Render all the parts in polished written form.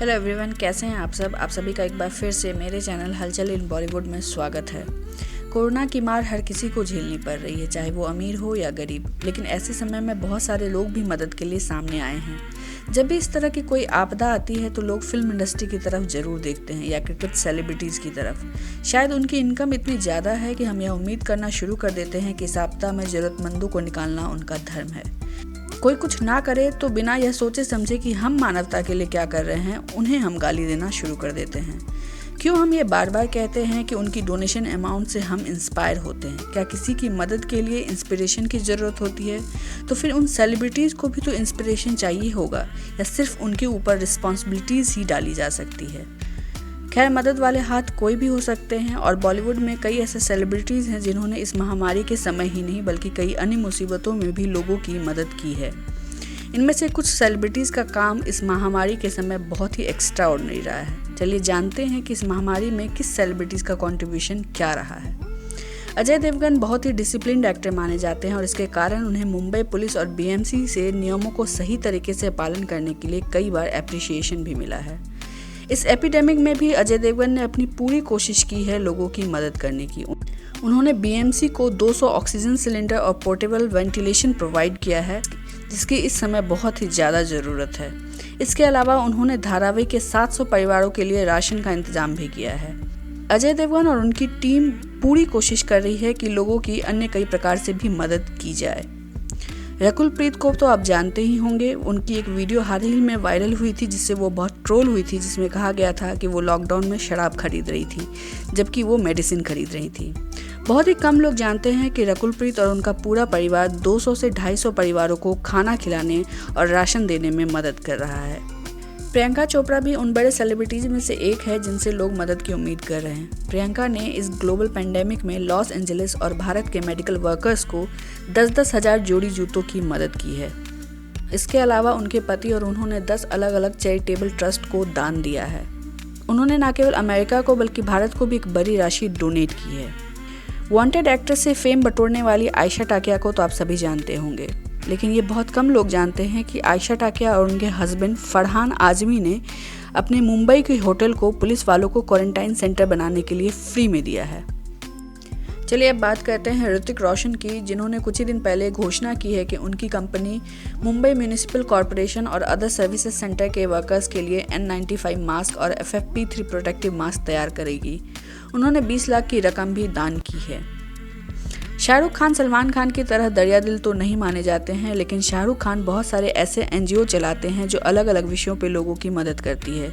Hello everyone, कैसे हैं आप सब। आप सभी का एक बार फिर से मेरे चैनल हलचल इन बॉलीवुड में स्वागत है। कोरोना की मार हर किसी को झेलनी पड़ रही है, चाहे वो अमीर हो या गरीब। लेकिन ऐसे समय में बहुत सारे लोग भी मदद के लिए सामने आए हैं। जब भी इस तरह की कोई आपदा आती है तो लोग फिल्म इंडस्ट्री की तरफ जरूर देखते हैं या क्रिकेट सेलिब्रिटीज़ की तरफ। शायद उनकी इनकम इतनी ज़्यादा है कि हम यह उम्मीद करना शुरू कर देते हैं कि इस आपदा में ज़रूरतमंदों को निकालना उनका धर्म है। कोई कुछ ना करे तो बिना यह सोचे समझे कि हम मानवता के लिए क्या कर रहे हैं, उन्हें हम गाली देना शुरू कर देते हैं। क्यों हम ये बार बार कहते हैं कि उनकी डोनेशन अमाउंट से हम इंस्पायर होते हैं? क्या किसी की मदद के लिए इंस्पिरेशन की ज़रूरत होती है? तो फिर उन सेलिब्रिटीज़ को भी तो इंस्पिरेशन चाहिए होगा, या सिर्फ उनके ऊपर रिस्पॉन्सिबिलिटीज़ ही डाली जा सकती है? खैर, मदद वाले हाथ कोई भी हो सकते हैं और बॉलीवुड में कई ऐसे सेलिब्रिटीज़ हैं जिन्होंने इस महामारी के समय ही नहीं बल्कि कई अन्य मुसीबतों में भी लोगों की मदद की है। इनमें से कुछ सेलिब्रिटीज़ का काम इस महामारी के समय बहुत ही एक्स्ट्रा ऑर्डिनरी रहा है। चलिए जानते हैं कि इस महामारी में किस सेलिब्रिटीज़ का कॉन्ट्रीब्यूशन क्या रहा है। अजय देवगन बहुत ही डिसिप्लिन्ड एक्टर माने जाते हैं और इसके कारण उन्हें मुंबई पुलिस और बीएमसी से नियमों को सही तरीके से पालन करने के लिए कई बार एप्रिसिएशन भी मिला है। इस एपिडेमिक में भी अजय देवगन ने अपनी पूरी कोशिश की है लोगों की मदद करने की। उन्होंने बीएमसी को 200 ऑक्सीजन सिलेंडर और पोर्टेबल वेंटिलेशन प्रोवाइड किया है, जिसकी इस समय बहुत ही ज़्यादा ज़रूरत है। इसके अलावा उन्होंने धारावी के 700 परिवारों के लिए राशन का इंतजाम भी किया है। अजय देवगन और उनकी टीम पूरी कोशिश कर रही है कि लोगों की अन्य कई प्रकार से भी मदद की जाए। रकुल प्रीत को तो आप जानते ही होंगे। उनकी एक वीडियो हाल ही में वायरल हुई थी जिससे वो बहुत ट्रोल हुई थी, जिसमें कहा गया था कि वो लॉकडाउन में शराब खरीद रही थी जबकि वो मेडिसिन खरीद रही थी। बहुत ही कम लोग जानते हैं कि रकुल प्रीत और उनका पूरा परिवार 200 से 250 परिवारों को खाना खिलाने और राशन देने में मदद कर रहा है। प्रियंका चोपड़ा भी उन बड़े सेलिब्रिटीज में से एक है जिनसे लोग मदद की उम्मीद कर रहे हैं। प्रियंका ने इस ग्लोबल पेंडेमिक में लॉस एंजलिस और भारत के मेडिकल वर्कर्स को 10-10 हज़ार जोड़ी जूतों की मदद की है। इसके अलावा उनके पति और उन्होंने 10 अलग अलग चैरिटेबल ट्रस्ट को दान दिया है। उन्होंने न केवल अमेरिका को बल्कि भारत को भी एक बड़ी राशि डोनेट की है। वांटेड एक्ट्रेस से फेम बटोरने वाली आयशा टाकिया को तो आप सभी जानते होंगे, लेकिन ये बहुत कम लोग जानते हैं कि आयशा टाकिया और उनके हस्बैंड फरहान आजमी ने अपने मुंबई के होटल को पुलिस वालों को क्वारंटाइन सेंटर बनाने के लिए फ्री में दिया है। चलिए अब बात करते हैं ऋतिक रोशन की, जिन्होंने कुछ ही दिन पहले घोषणा की है कि उनकी कंपनी मुंबई म्यूनिसिपल कॉरपोरेशन और अदर सर्विसेज सेंटर के वर्कर्स के लिए N95 मास्क और FFP3 प्रोटेक्टिव मास्क तैयार करेगी। उन्होंने 20 लाख की रकम भी दान की है। शाहरुख खान सलमान खान की तरह दरिया दिल तो नहीं माने जाते हैं, लेकिन शाहरुख खान बहुत सारे ऐसे NGO चलाते हैं जो अलग अलग विषयों पे लोगों की मदद करती है।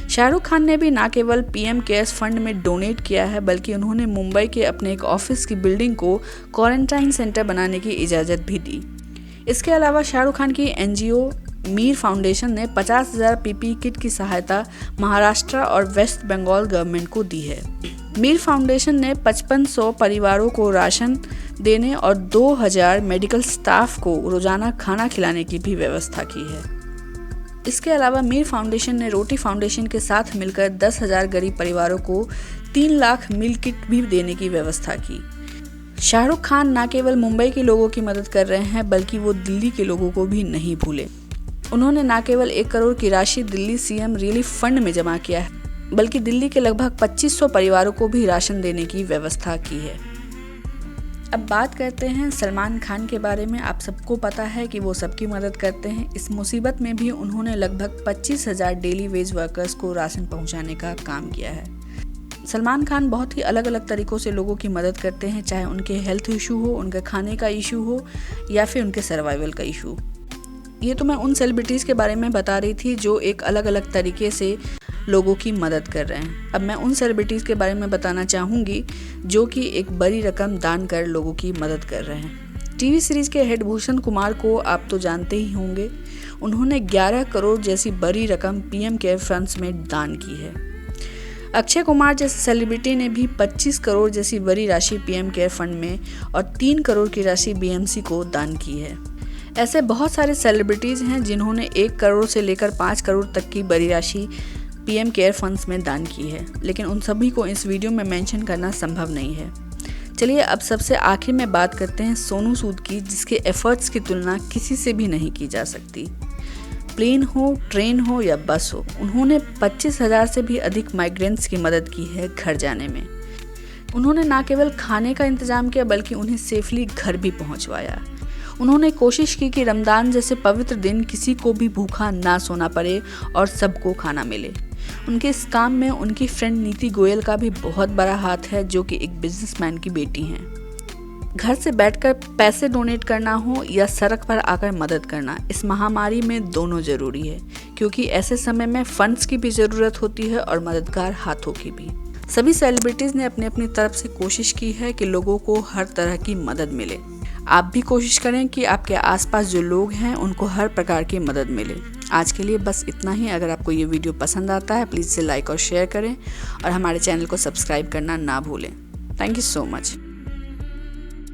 शाहरुख खान ने भी ना केवल PM केयर्स फंड में डोनेट किया है, बल्कि उन्होंने मुंबई के अपने एक ऑफिस की बिल्डिंग को क्वारंटाइन सेंटर बनाने की इजाज़त भी दी। इसके अलावा शाहरुख खान की NGO मीर फाउंडेशन ने 50,000 PPE किट की सहायता महाराष्ट्र और वेस्ट बंगाल गवर्नमेंट को दी है। मीर फाउंडेशन ने 5500 परिवारों को राशन देने और 2000 मेडिकल स्टाफ को रोजाना खाना खिलाने की भी व्यवस्था की है। इसके अलावा मीर फाउंडेशन ने रोटी फाउंडेशन के साथ मिलकर 10,000 गरीब परिवारों को 3 लाख मील किट भी देने की व्यवस्था की। शाहरुख खान न केवल मुंबई के लोगों की मदद कर रहे हैं, बल्कि वो दिल्ली के लोगों को भी नहीं भूले। उन्होंने न केवल 1 करोड़ की राशि दिल्ली CM रिलीफ फंड में जमा किया है, बल्कि दिल्ली के लगभग 2500 परिवारों को भी राशन देने की व्यवस्था की है। अब बात करते हैं सलमान खान के बारे में। आप सबको पता है कि वो सबकी मदद करते हैं। इस मुसीबत में भी उन्होंने लगभग 25,000 डेली वेज वर्कर्स को राशन पहुंचाने का काम किया है। सलमान खान बहुत ही अलग अलग तरीक़ों से लोगों की मदद करते हैं, चाहे उनके हेल्थ इशू हो, उनके खाने का इशू हो या फिर उनके सर्वाइवल का इशू। ये तो मैं उन सेलिब्रिटीज़ के बारे में बता रही थी जो एक अलग अलग तरीके से लोगों की मदद कर रहे हैं। अब मैं उन सेलिब्रिटीज़ के बारे में बताना चाहूँगी जो कि एक बड़ी रकम दान कर लोगों की मदद कर रहे हैं। टीवी सीरीज़ के हेड भूषण कुमार को आप तो जानते ही होंगे। उन्होंने 11 करोड़ जैसी बड़ी रकम PM केयर फंड्स में दान की है। अक्षय कुमार जैसे सेलिब्रिटी ने भी 25 करोड़ जैसी बड़ी राशि PM केयर फंड में और 3 करोड़ की राशि BMC को दान की है। ऐसे बहुत सारे सेलिब्रिटीज़ हैं जिन्होंने 1 करोड़ से लेकर 5 करोड़ तक की बड़ी राशि PM केयर फंड्स में दान की है, लेकिन उन सभी को इस वीडियो में मेंशन करना संभव नहीं है। चलिए अब सबसे आखिर में बात करते हैं सोनू सूद की, जिसके एफर्ट्स की तुलना किसी से भी नहीं की जा सकती। प्लेन हो, ट्रेन हो या बस हो, उन्होंने 25,000 से भी अधिक माइग्रेंट्स की मदद की है घर जाने में। उन्होंने न केवल खाने का इंतजाम किया बल्कि उन्हें सेफली घर भी पहुंचवाया। उन्होंने कोशिश की कि रमज़ान जैसे पवित्र दिन किसी को भी भूखा ना सोना पड़े और सबको खाना मिले। उनके इस काम में उनकी फ्रेंड नीति गोयल का भी बहुत बड़ा हाथ है, जो कि एक बिजनेसमैन की बेटी हैं। घर से बैठकर पैसे डोनेट करना हो या सड़क पर आकर मदद करना, इस महामारी में दोनों ज़रूरी है, क्योंकि ऐसे समय में फंड्स की भी ज़रूरत होती है और मददगार हाथों की भी। सभी सेलिब्रिटीज़ ने अपनी अपनी तरफ से कोशिश की है कि लोगों को हर तरह की मदद मिले। आप भी कोशिश करें कि आपके आसपास जो लोग हैं उनको हर प्रकार की मदद मिले। आज के लिए बस इतना ही। अगर आपको ये वीडियो पसंद आता है प्लीज़ इसे लाइक और शेयर करें और हमारे चैनल को सब्सक्राइब करना ना भूलें। Thank you so much.